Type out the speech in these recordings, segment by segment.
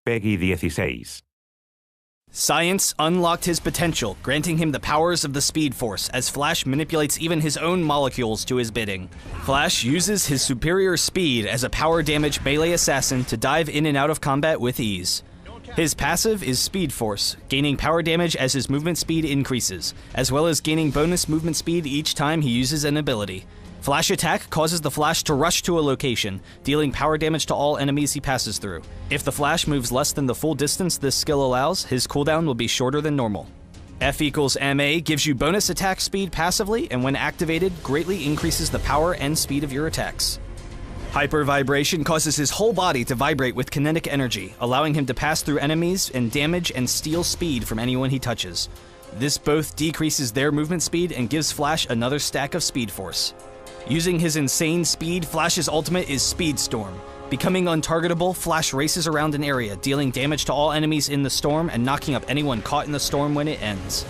Peggy 16. Science unlocked his potential, granting him the powers of the Speed Force, as Flash manipulates even his own molecules to his bidding. Flash uses his superior speed as a power damage melee assassin to dive in and out of combat with ease. His passive is Speed Force, gaining power damage as his movement speed increases, as well as gaining bonus movement speed each time he uses an ability. Flash Attack causes the Flash to rush to a location, dealing power damage to all enemies he passes through. If the Flash moves less than the full distance this skill allows, his cooldown will be shorter than normal. F=ma gives you bonus attack speed passively, and when activated, greatly increases the power and speed of your attacks. Hyper Vibration causes his whole body to vibrate with kinetic energy, allowing him to pass through enemies and damage and steal speed from anyone he touches. This both decreases their movement speed and gives Flash another stack of Speed Force. Using his insane speed, Flash's ultimate is Speed Storm. Becoming untargetable, Flash races around an area, dealing damage to all enemies in the storm and knocking up anyone caught in the storm when it ends.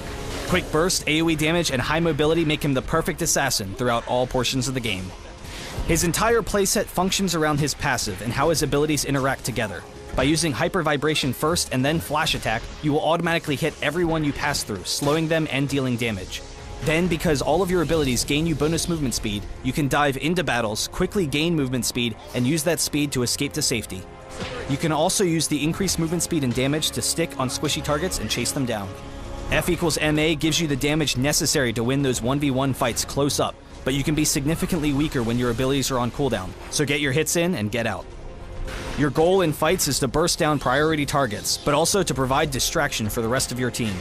Quick burst, AoE damage, and high mobility make him the perfect assassin throughout all portions of the game. His entire playset functions around his passive and how his abilities interact together. By using Hyper Vibration first and then Flash Attack, you will automatically hit everyone you pass through, slowing them and dealing damage. Then, because all of your abilities gain you bonus movement speed, you can dive into battles, quickly gain movement speed, and use that speed to escape to safety. You can also use the increased movement speed and damage to stick on squishy targets and chase them down. F=ma gives you the damage necessary to win those 1v1 fights close up, but you can be significantly weaker when your abilities are on cooldown, so get your hits in and get out. Your goal in fights is to burst down priority targets, but also to provide distraction for the rest of your team.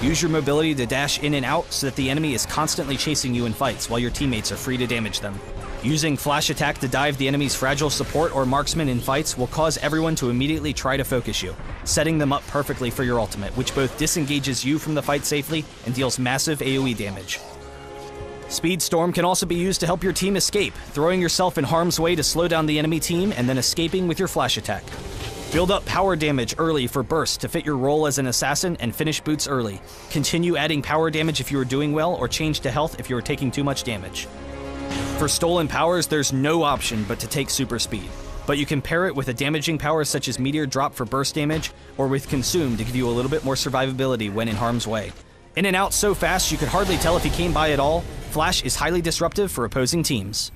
Use your mobility to dash in and out so that the enemy is constantly chasing you in fights while your teammates are free to damage them. Using Flash Attack to dive the enemy's fragile support or marksman in fights will cause everyone to immediately try to focus you, setting them up perfectly for your ultimate, which both disengages you from the fight safely and deals massive AoE damage. Speed Storm can also be used to help your team escape, throwing yourself in harm's way to slow down the enemy team and then escaping with your Flash Attack. Build up power damage early for burst to fit your role as an assassin and finish boots early. Continue adding power damage if you are doing well, or change to health if you are taking too much damage. For stolen powers, there's no option but to take super speed, but you can pair it with a damaging power such as Meteor Drop for burst damage, or with Consume to give you a little bit more survivability when in harm's way. In and out so fast you could hardly tell if he came by at all, Flash is highly disruptive for opposing teams.